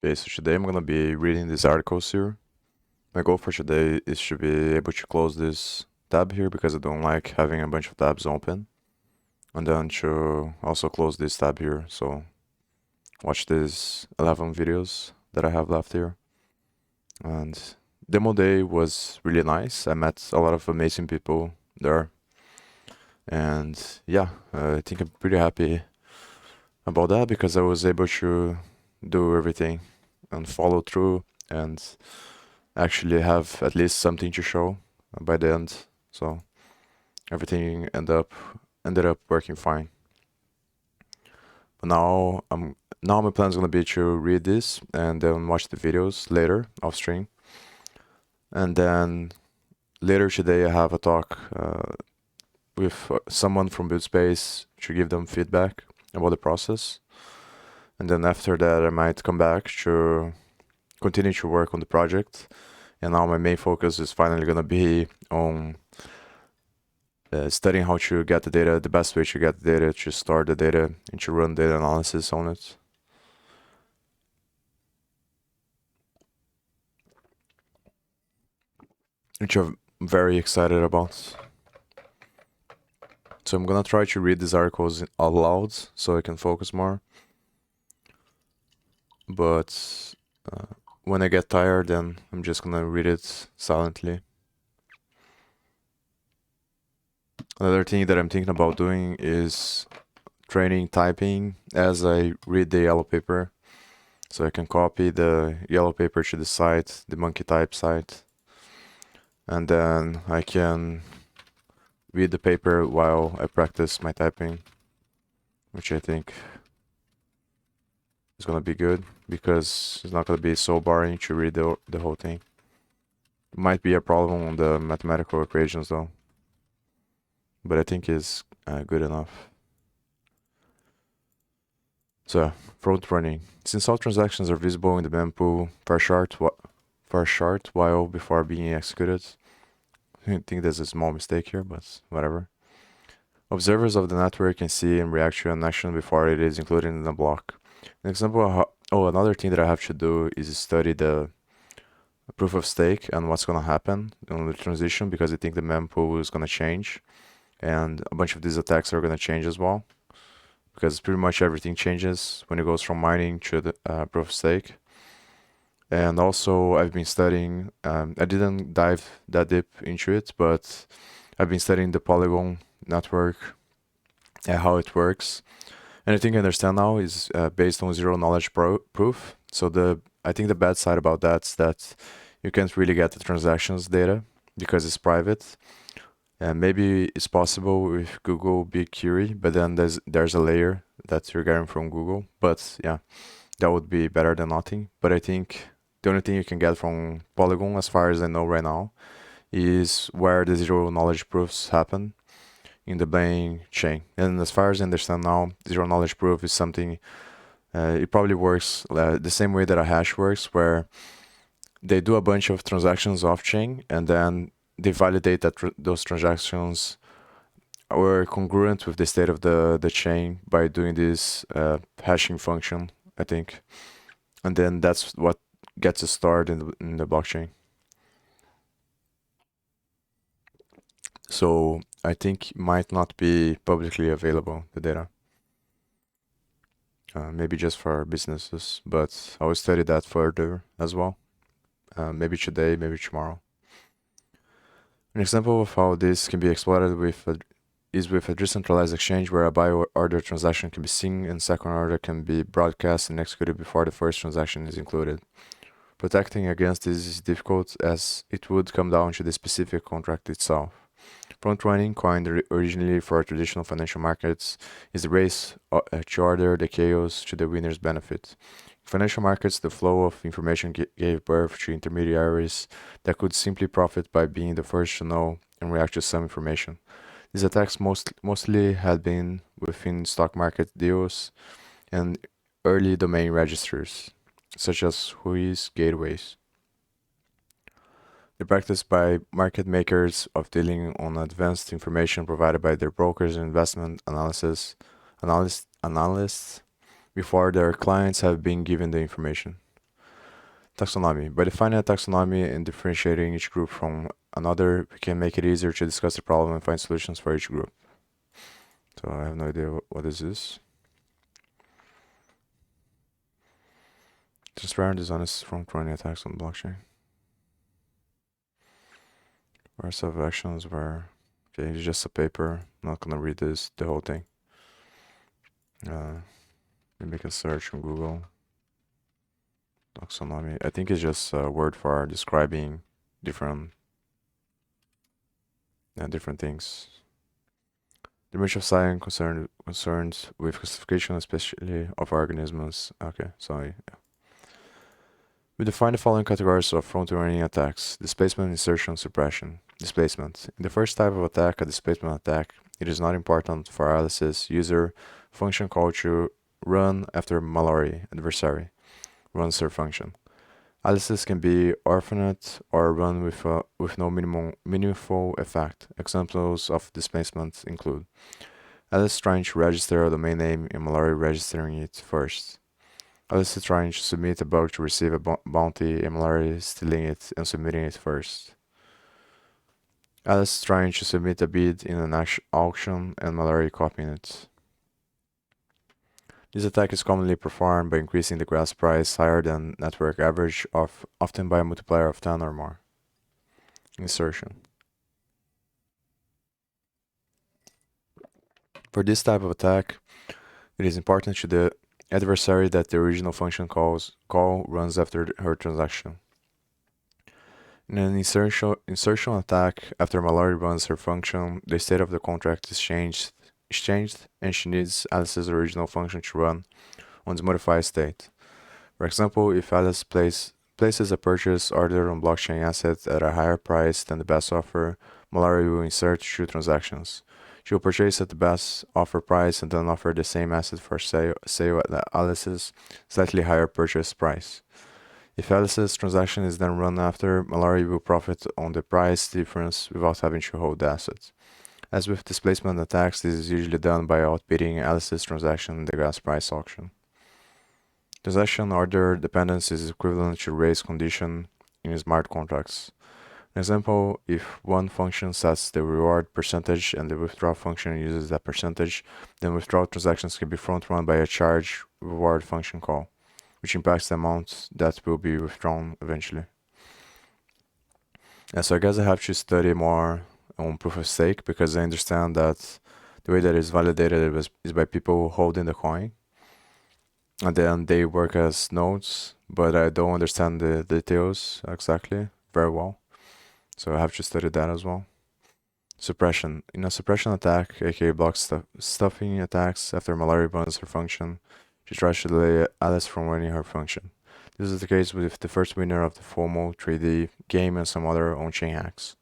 Okay, so today I'm gonna be reading these articles here. My goal for today is to be able to close this tab here because I don't like having a bunch of tabs open. And then to also close this tab here, so watch these 11 videos that I have left here. And demo day was really nice. I met a lot of amazing people there. And yeah, I think I'm pretty happy about that because I was able to do everything and follow through and actually have at least something to show by the end. So everything ended up working fine. But now my plan is gonna be to read this and then watch the videos later off stream. And then later today I have a talk with someone from Buildspace to give them feedback about the process. And then after that I might come back to continue to work on the project. And now my main focus is finally gonna be on studying how to get the data, the best way to get the data, to store the data, and to run data analysis on it. Which I'm very excited about. So I'm gonna try to read these articles out loud so I can focus more. But when I get tired, then I'm just gonna read it silently. Another thing that I'm thinking about doing is training typing as I read the yellow paper. So I can copy the yellow paper to the site, the monkey type site. And then I can read the paper while I practice my typing, which I think is gonna be good because it's not gonna be so boring to read the whole thing. Might be a problem on the mathematical equations though, but I think it's good enough. So, Frontrunning. Since all transactions are visible in the mempool for a short while before being executed, I think there's a small mistake here, but whatever. Observers of the network can see and react to an action before it is included in the block. An example of another thing that I have to do is study the proof of stake and what's gonna happen on the transition because I think the mempool is gonna change and a bunch of these attacks are gonna change as well because pretty much everything changes when it goes from mining to the proof of stake. And also I've been studying, I didn't dive that deep into it, but I've been studying the Polygon network and how it works. And I think I understand now is based on zero knowledge proof. So I think the bad side about that is that you can't really get the transactions data because it's private. And maybe it's possible with Google BigQuery, but then there's a layer that you're getting from Google. But yeah, that would be better than nothing. But I think the only thing you can get from Polygon, as far as I know right now, is where the zero knowledge proofs happen in the main chain. And as far as I understand now, zero knowledge proof is something, it probably works the same way that a hash works, where they do a bunch of transactions off chain and then they validate that those transactions were congruent with the state of the chain by doing this hashing function, I think. And then that's what gets it stored in the blockchain. So I think it might not be publicly available, the data. Maybe just for businesses, but I will study that further as well. Maybe today, maybe tomorrow. An example of how this can be exploited is with a decentralized exchange where a buy order transaction can be seen and second order can be broadcast and executed before the first transaction is included. Protecting against this is difficult as it would come down to the specific contract itself. Frontrunning, coined originally for traditional financial markets, is the race to order the chaos to the winner's benefit. In financial markets, the flow of information gave birth to intermediaries that could simply profit by being the first to know and react to some information. These attacks mostly had been within stock market deals and early domain registers, such as WHOIS gateways. The practice by market makers of dealing on advanced information provided by their brokers and investment analysts before their clients have been given the information. Taxonomy. By defining a taxonomy and differentiating each group from another, we can make it easier to discuss the problem and find solutions for each group. So I have no idea what this is. Transparent, dishonest, front-running attacks on the blockchain. Rest of actions were, okay, it's just a paper. I'm not gonna read the whole thing. Maybe make a search on Google. Taxonomy. I think it's just a word for describing different things. The branch of science concerns with classification, especially of organisms. Okay, sorry. Yeah. We define the following categories of front-running attacks: displacement, insertion, suppression. Displacement. In the first type of attack, a displacement attack, it is not important for analysis user function call to run after mallory adversary runs their function. Aliases can be orphaned or run with no meaningful effect. Examples of displacement include alias trying to register a domain name and mallory registering it first. Alice trying to submit a bug to receive a bounty and mallory stealing it and submitting it first. Alice trying to submit a bid in an auction and mallory copying it. This attack is commonly performed by increasing the gas price higher than network average, often by a multiplier of 10 or more. Insertion. For this type of attack, it is important to the adversary that the original function call runs after her transaction. In an insertion attack, after mallory runs her function, the state of the contract is changed, and she needs Alice's original function to run on this modified state. For example, if Alice places a purchase order on blockchain asset at a higher price than the best offer, mallory will insert 2 transactions. She will purchase at the best offer price and then offer the same asset for sale at Alice's slightly higher purchase price. If Alice's transaction is then run after, mallory will profit on the price difference without having to hold the asset. As with displacement attacks, this is usually done by outbidding Alice's transaction in the gas price auction. Transaction order dependence is equivalent to race condition in smart contracts. An example, if one function sets the reward percentage and the withdraw function uses that percentage, then withdrawal transactions can be front-run by a charge reward function call, which impacts the amount that will be withdrawn eventually. So I guess I have to study more on proof of stake, because I understand that the way that it's validated is by people holding the coin, and then they work as nodes, but I don't understand the details exactly very well, so I have to study that as well. Suppression. In a suppression attack, aka block stuffing attacks, after mallory runs her function, she tries to delay Alice from running her function. This is the case with the first winner of the FOMO 3D game and some other on-chain hacks.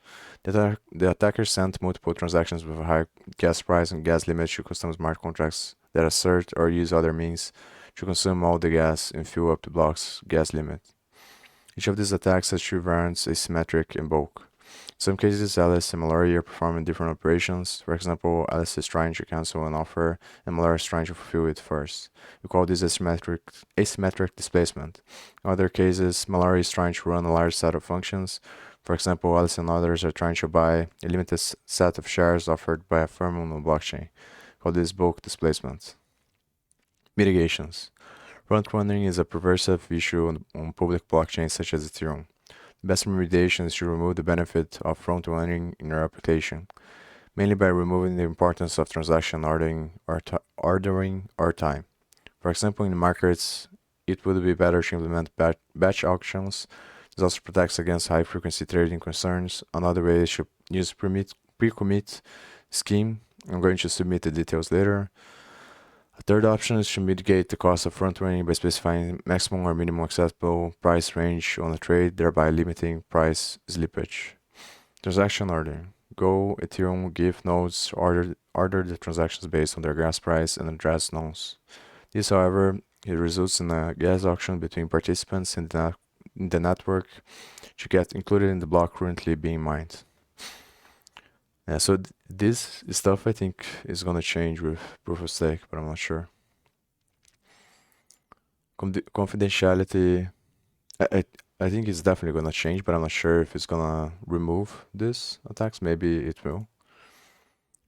The attacker sent multiple transactions with a high gas price and gas limit to custom smart contracts that assert or use other means to consume all the gas and fill up the block's gas limit. Each of these attacks has 2 variants, asymmetric and bulk. In some cases, Alice and mallory are performing different operations. For example, Alice is trying to cancel an offer and mallory is trying to fulfill it first. We call this asymmetric displacement. In other cases, mallory is trying to run a large set of functions. For example, Alice and others are trying to buy a limited set of shares offered by a firm on the blockchain. We call this bulk displacement. Mitigations. Frontrunning is a pervasive issue on public blockchains such as Ethereum. The best remediation is to remove the benefit of front-running in your application, mainly by removing the importance of transaction ordering or time. For example, in markets, it would be better to implement batch auctions. This also protects against high-frequency trading concerns. Another way is to use pre-commit scheme. I'm going to submit the details later. A third option is to mitigate the cost of front-running by specifying maximum or minimum acceptable price range on a trade, thereby limiting price slippage. Transaction ordering. Go, Ethereum, give nodes order the transactions based on their gas price and address nodes. This, however, it results in a gas auction between participants in the network to get included in the block currently being mined. So this stuff I think is gonna change with proof of stake, but I'm not sure. Confidentiality. I think it's definitely gonna change, but I'm not sure if it's gonna remove this attacks. Maybe it will.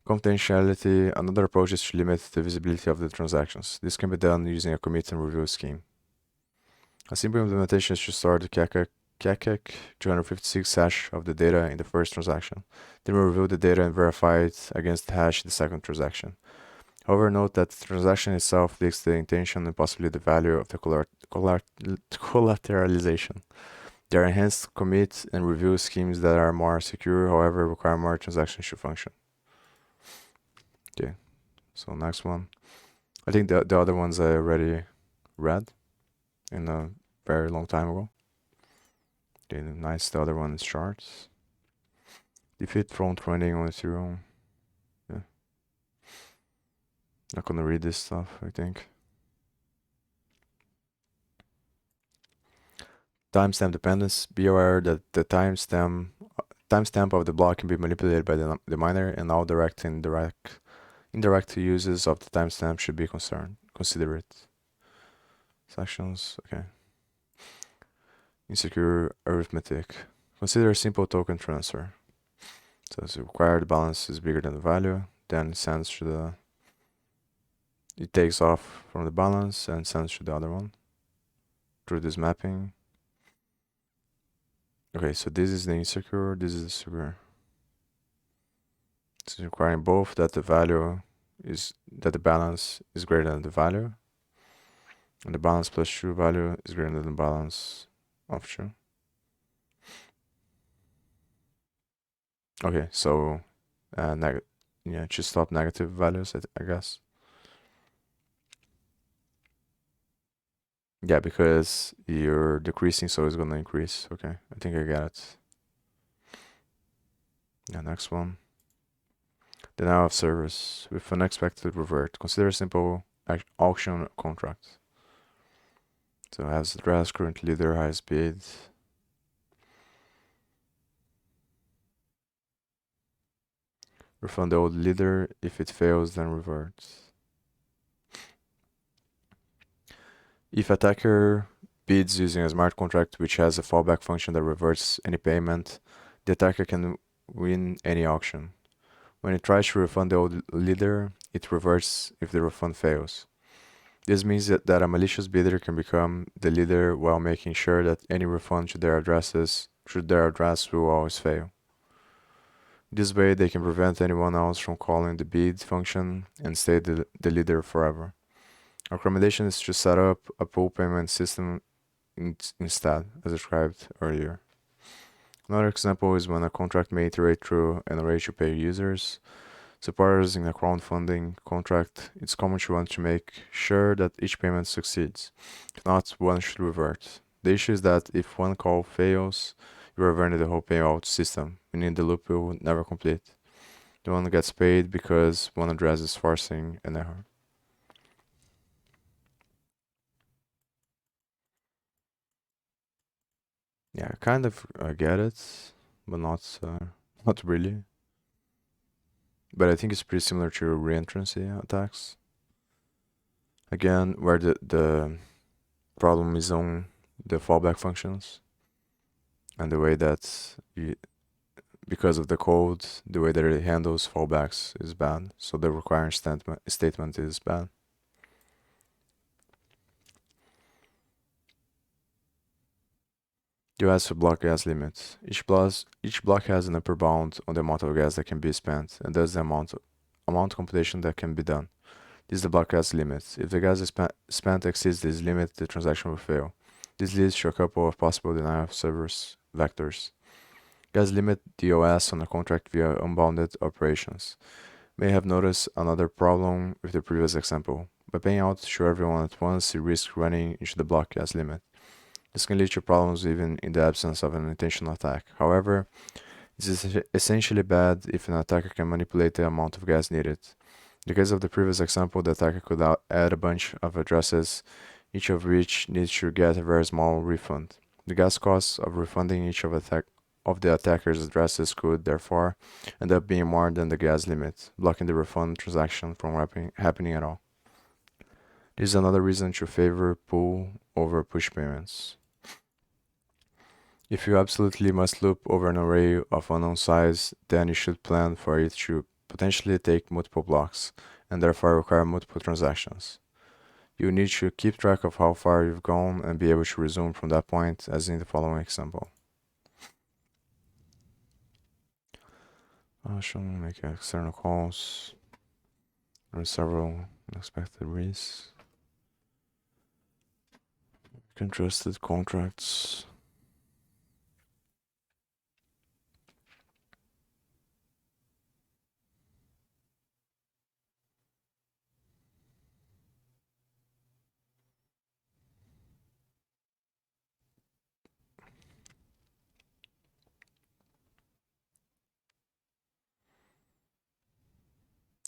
Confidentiality, another approach is to limit the visibility of the transactions. This can be done using a commit and review scheme. A simple implementation is to store the CACEC 256 hash of the data in the first transaction, then review the data and verify it against the hash in the second transaction. However, note that the transaction itself leaks the intention and possibly the value of the collateralization. There are enhanced commit and review schemes that are more secure, however, require more transactions to function. Okay, so next one. I think the other ones I already read in a very long time ago. Okay, nice. The other one is charts. Defeat Frontrunning on Ethereum. Yeah. Not gonna read this stuff, I think. Timestamp dependence. Be aware that the timestamp of the block can be manipulated by the miner, and all direct and indirect uses of the timestamp should be considered. Sections, okay. Insecure arithmetic. Consider a simple token transfer. So it's required balance is bigger than the value, then it sends to the it takes off from the balance and sends to the other one through this mapping. Okay, so this is the insecure, this is the secure. It's requiring both that the balance is greater than the value, and the balance plus true value is greater than the balance of true. Okay, so to stop negative values, I guess. Yeah, because you're decreasing, so it's gonna increase. Okay, I think I get it. Yeah, next one. Denial of service with unexpected revert. Consider a simple auction contract. So as address, current leader, highest bid. Refund the old leader. If it fails, then revert. If attacker bids using a smart contract which has a fallback function that reverts any payment, the attacker can win any auction. When it tries to refund the old leader, it reverts if the refund fails. This means that a malicious bidder can become the leader while making sure that any refund to their address will always fail. This way, they can prevent anyone else from calling the bid function and stay the leader forever. Our recommendation is to set up a pool payment system instead, as described earlier. Another example is when a contract may iterate through an array to pay users. Supporters in a crowdfunding contract, it's common to want to make sure that each payment succeeds. If not, one should revert. The issue is that if one call fails, you revert the whole payout system, meaning the loop will never complete. The one gets paid because one address is forcing an error. Yeah, kind of get it, but not really. But I think it's pretty similar to reentrancy attacks. Again, where the problem is on the fallback functions and the way that because of the code, the way that it handles fallbacks is bad. So the requiring statement is bad. US for block gas limits. Each block has an upper bound on the amount of gas that can be spent, and thus the amount computation that can be done. This is the block gas limit. If the gas spent exceeds this limit, the transaction will fail. This leads to a couple of possible denial of service vectors. Gas limit DOS on a contract via unbounded operations. May have noticed another problem with the previous example. By paying out to everyone at once, you risk running into the block gas limit. This can lead to problems even in the absence of an intentional attack. However, this is essentially bad if an attacker can manipulate the amount of gas needed. In the case of the previous example, the attacker could add a bunch of addresses, each of which needs to get a very small refund. The gas costs of refunding each of the attacker's addresses could, therefore, end up being more than the gas limit, blocking the refund transaction from happening at all. This is another reason to favor pull over push payments. If you absolutely must loop over an array of unknown size, then you should plan for it to potentially take multiple blocks, and therefore require multiple transactions. You need to keep track of how far you've gone and be able to resume from that point, as in the following example. I shall make external calls. There are several unexpected risks. Contrasted contracts.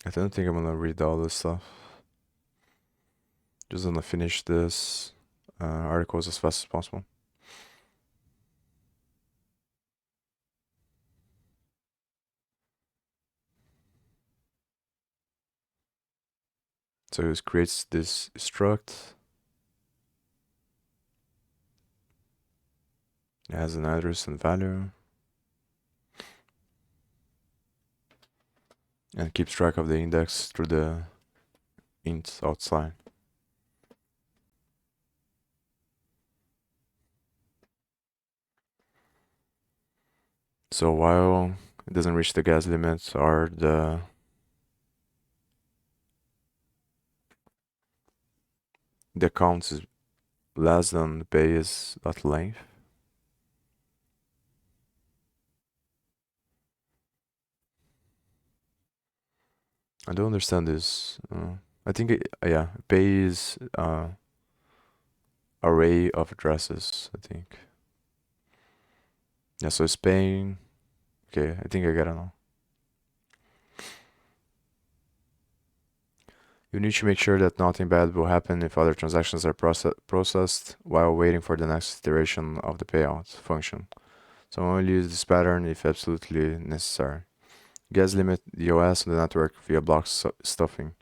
I don't think I'm gonna read all this stuff. Just gonna finish this articles as fast as possible. So it creates this struct. It has an address and value. And keeps track of the index through the int outside. So while it doesn't reach the gas limit or the count is less than the base dot length. I don't understand this. I think yeah, base array of addresses. I think. Yeah, so Spain. Okay, I think I get it now. You need to make sure that nothing bad will happen if other transactions are processed while waiting for the next iteration of the payout function. So only use this pattern if absolutely necessary. Gas limit the OS on the network via block stuffing.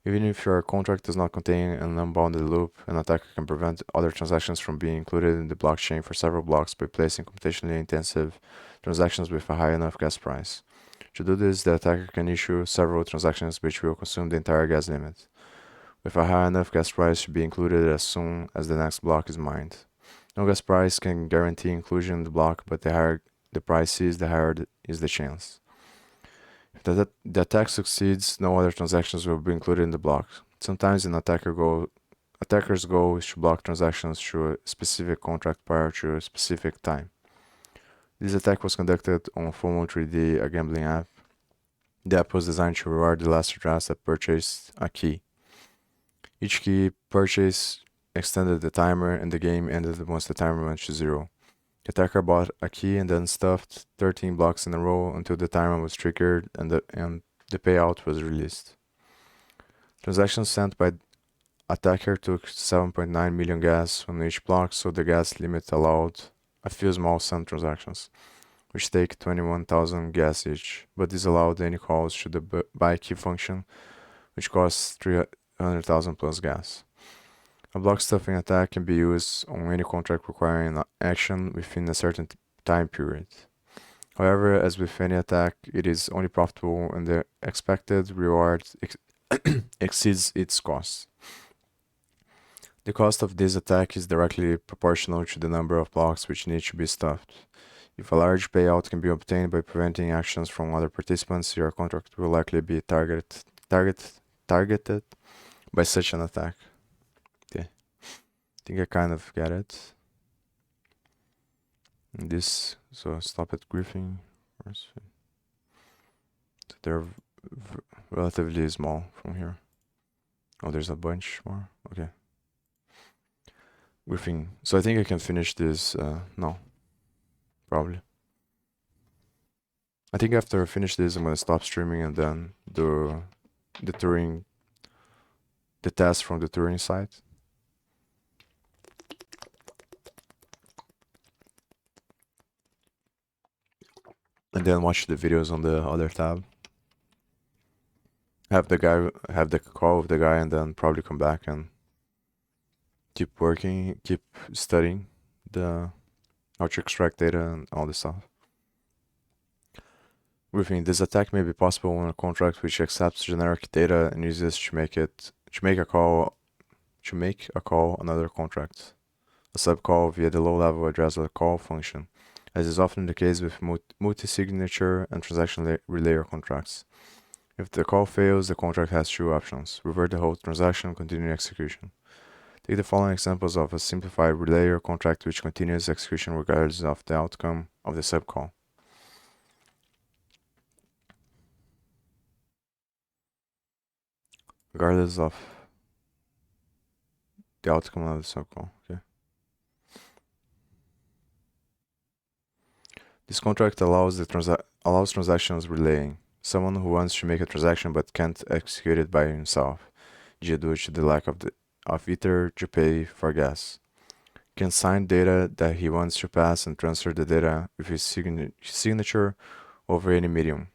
Even if your contract does not contain an unbounded loop, an attacker can prevent other transactions from being included in the blockchain for several blocks by placing computationally intensive transactions with a high enough gas price. To do this, the attacker can issue several transactions which will consume the entire gas limit, with a high enough gas price to be included as soon as the next block is mined. No gas price can guarantee inclusion in the block, but the higher the price is, the higher is the chance. If the attack succeeds, no other transactions will be included in the block. Sometimes an attacker's goal is to block transactions through a specific contract prior to a specific time. This attack was conducted on FOMO 3D, a gambling app. The app was designed to reward the last address that purchased a key. Each key purchase extended the timer, and the game ended once the timer went to 0. The attacker bought a key and then stuffed 13 blocks in a row until the timer was triggered and the payout was released. Transactions sent by attacker took 7.9 million gas on each block, so the gas limit allowed a few small send transactions, which take 21,000 gas each, but disallowed any calls to the buy key function, which costs 300,000 plus gas. A block stuffing attack can be used on any contract requiring action within a certain time period. However, as with any attack, it is only profitable when the expected reward exceeds its cost. The cost of this attack is directly proportional to the number of blocks which need to be stuffed. If a large payout can be obtained by preventing actions from other participants, your contract will likely be targeted by such an attack. Okay, I think I kind of get it. And this, so stop at griefing. So they're relatively small from here. Oh, there's a bunch more. Okay. Griefing. So I think I can finish this now. Probably. I think after I finish this, I'm gonna stop streaming and then do the test from the Turing site. And then watch the videos on the other tab. Have the call with the guy, and then probably come back and keep working, keep studying the how to extract data and all this stuff. Briefing: this attack may be possible when a contract which accepts generic data and uses to make a call another contract, a subcall via the low-level address of the call function, as is often the case with multi-signature and transaction relayer contracts. If the call fails, the contract has two options: revert the whole transaction, continue execution. Take the following examples of a simplified relayer contract which continues execution regardless of the outcome of the subcall. Regardless of the outcome of the subcall. Okay. This contract allows transactions relaying. Someone who wants to make a transaction but can't execute it by himself, due to the lack of Ether to pay for gas, can sign data that he wants to pass and transfer the data with his signature over any medium.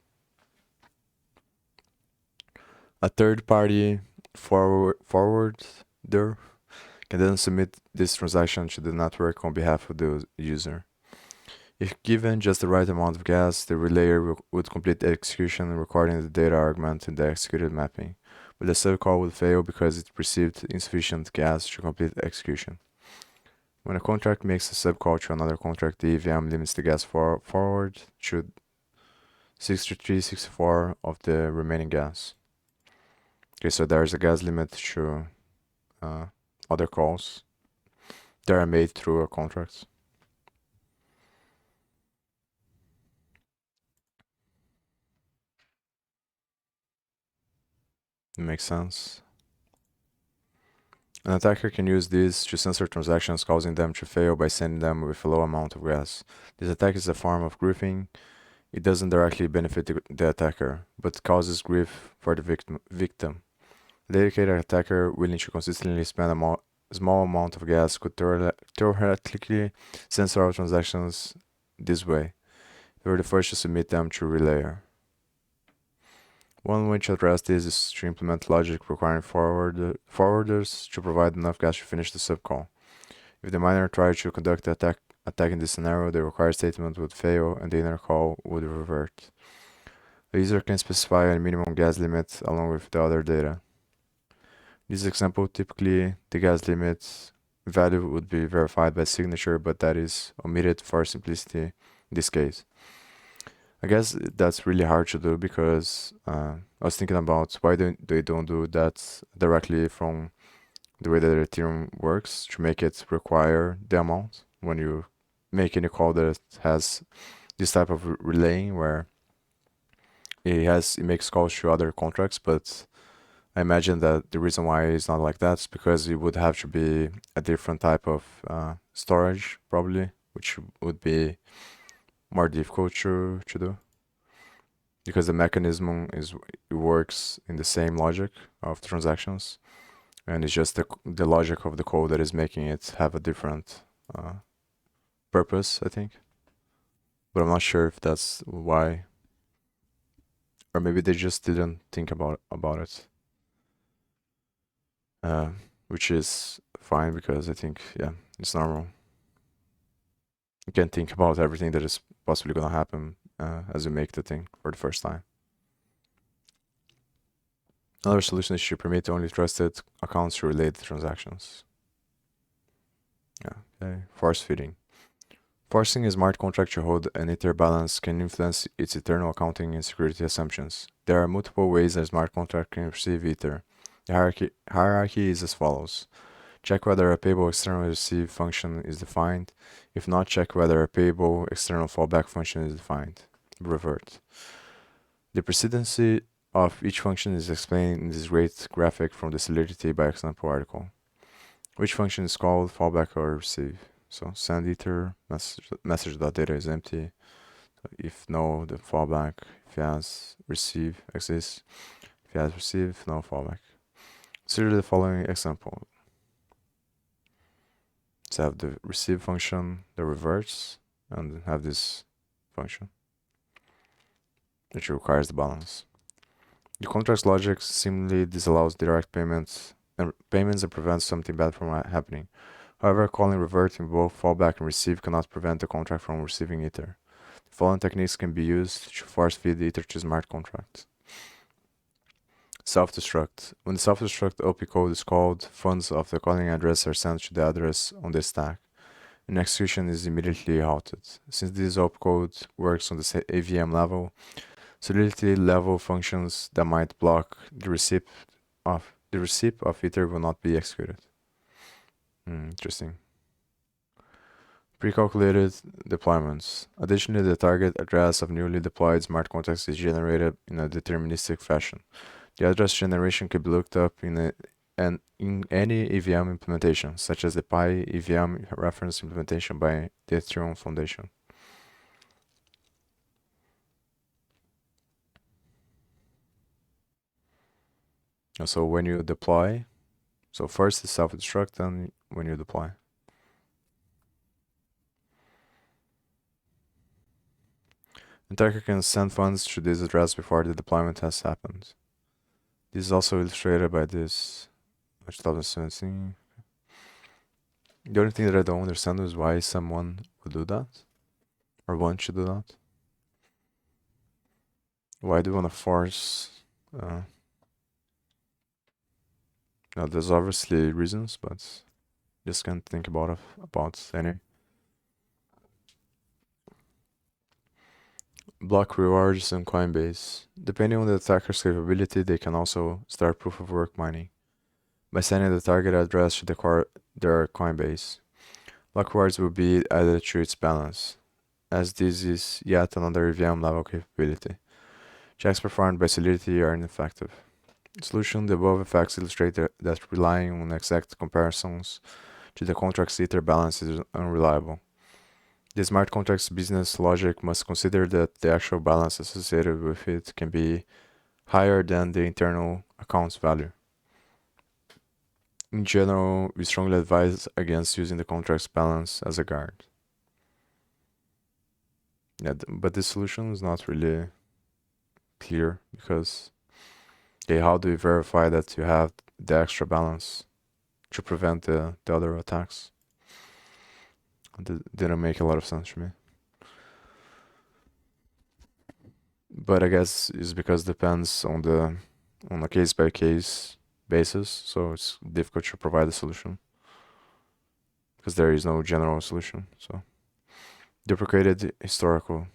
A third-party forwarder can then submit this transaction to the network on behalf of the user. If given just the right amount of gas, the relayer would complete the execution recording the data argument in the executed mapping, but the subcall would fail because it received insufficient gas to complete the execution. When a contract makes a subcall to another contract, the EVM limits the gas forward to 6364 of the remaining gas. Okay, so there's a gas limit to other calls that are made through a contract. It makes sense. An attacker can use these to censor transactions, causing them to fail by sending them with a low amount of gas. This attack is a form of griefing. It doesn't directly benefit the attacker, but causes grief for the victim. A dedicated attacker willing to consistently spend a small amount of gas could theoretically censor all transactions this way. They were the first to submit them to relayer. One way to address this is to implement logic requiring forwarders to provide enough gas to finish the subcall. If the miner tried to conduct the attack in this scenario, the required statement would fail and the inner call would revert. The user can specify a minimum gas limit along with the other data. In this example, typically the gas limit value would be verified by signature, but that is omitted for simplicity in this case. I guess that's really hard to do because I was thinking about why they don't do that directly from the way that Ethereum works to make it require the amount when you make any call that has this type of relaying where it makes calls to other contracts, but I imagine that the reason why it's not like that is because it would have to be a different type of storage probably, which would be more difficult to do because the mechanism works in the same logic of transactions, and it's just the logic of the code that is making it have a different purpose, I think. But I'm not sure if that's why, or maybe they just didn't think about it, which is fine because I think it's normal. You can think about everything that is possibly gonna happen as you make the thing for the first time. Another solution is to permit only trusted accounts to relate the transactions. Okay. Force feeding. Forcing a smart contract to hold an Ether balance can influence its internal accounting and security assumptions. There are multiple ways a smart contract can receive Ether. The hierarchy is as follows. Check whether a payable external receive function is defined. If not, check whether a payable external fallback function is defined. Revert. The precedency of each function is explained in this great graphic from the Solidity by example article. Which function is called, fallback, or receive? So send Ether, message.data is empty. If no, the fallback. If yes, receive exists. If yes, receive, no fallback. Consider the following example. Let's have the receive function that reverts and have this function which requires the balance. The contract's logic seemingly disallows direct payments and prevents something bad from happening. However, calling revert in both fallback and receive cannot prevent the contract from receiving Ether. The following techniques can be used to force feed Ether to smart contracts. Self-destruct. When the self-destruct OP code is called, funds of the calling address are sent to the address on the stack, and execution is immediately halted. Since this OP code works on the AVM level, solidity level functions that might block the receipt of Ether will not be executed. Interesting. Pre-calculated deployments. Additionally, the target address of newly deployed smart contracts is generated in a deterministic fashion. The address generation can be looked up in any EVM implementation, such as the Pi EVM reference implementation by the Ethereum Foundation. So when you deploy, so first is self-destruct, then when you deploy. Attacker can send funds to this address before the deployment has happened. This is also illustrated by this 2017. The only thing that I don't understand is why someone would do that, or want to do that. Why do you want to force? Now, there's obviously reasons, but just can't think about any. Block rewards on Coinbase. Depending on the attacker's capability, they can also start proof of work mining by sending the target address to their Coinbase. Block rewards will be added to its balance, as this is yet another EVM level capability. Checks performed by Solidity are ineffective. Solution: the above effects illustrate that relying on exact comparisons to the contract's Ether balance is unreliable. The smart contract's business logic must consider that the actual balance associated with it can be higher than the internal account's value. In general, we strongly advise against using the contract's balance as a guard. Yeah, but this solution is not really clear because, okay, how do you verify that you have the extra balance to prevent the other attacks? It didn't make a lot of sense to me. But I guess it's because it depends on a case by case basis, so it's difficult to provide a solution because there is no general solution. So deprecated historical.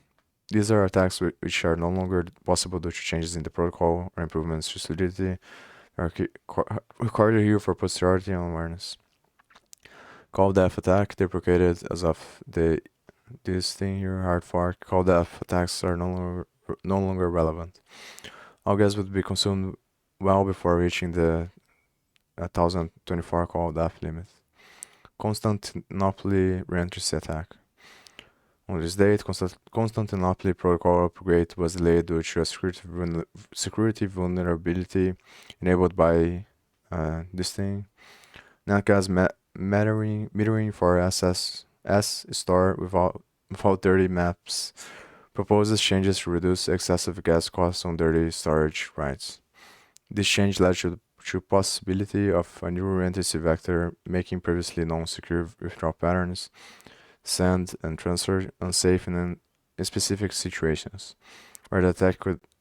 These are attacks which are no longer possible due to changes in the protocol or improvements to solidity are recorded here for posterity and awareness. Call death attack deprecated as of this thing here, hard fork. Call death attacks are no longer relevant. All gas would be consumed well before reaching the 1024 call death limit. Constantinople reentry attack. On this date, Constantinople protocol upgrade was delayed due to a security vulnerability enabled by this thing. Netgas metering for S store without dirty maps proposes changes to reduce excessive gas costs on dirty storage rights. This change led to possibility of a new reentry vector making previously non-secure withdrawal patterns, send and transfer unsafe in specific situations, where the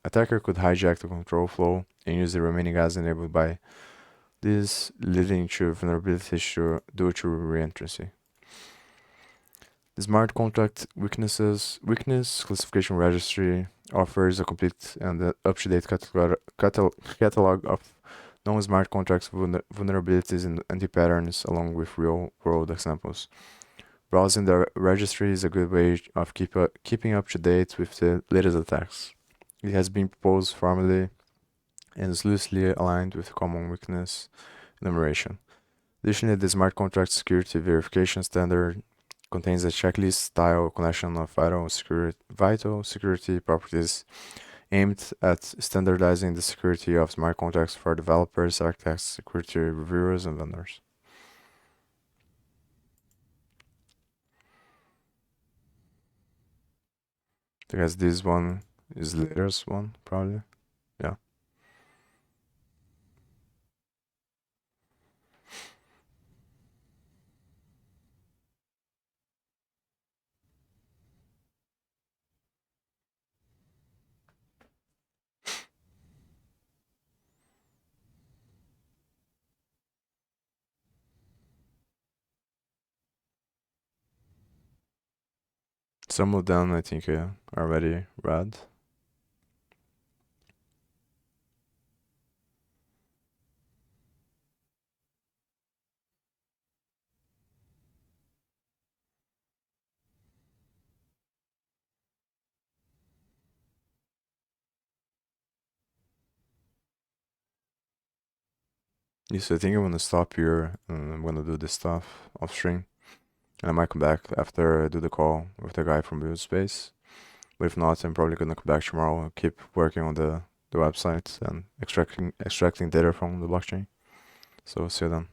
attacker could hijack the control flow and use the remaining gas enabled by this, leading to vulnerabilities due to reentry. The smart contract weakness classification registry offers a complete and up-to-date catalog of non-smart contracts vulnerabilities and anti-patterns along with real-world examples. Browsing the registry is a good way of keeping up to date with the latest attacks. It has been proposed formally and is loosely aligned with common weakness enumeration. Additionally, the smart contract security verification standard contains a checklist-style collection of vital security properties aimed at standardizing the security of smart contracts for developers, architects, security reviewers, and vendors. I guess this one is the latest one, probably. Yeah. Some of them I think are already read. Yes, I think I'm gonna stop here and I'm gonna do this stuff off stream. And I might come back after I do the call with the guy from Build Space. But if not, I'm probably gonna come back tomorrow and keep working on the website and extracting data from the blockchain. So see you then.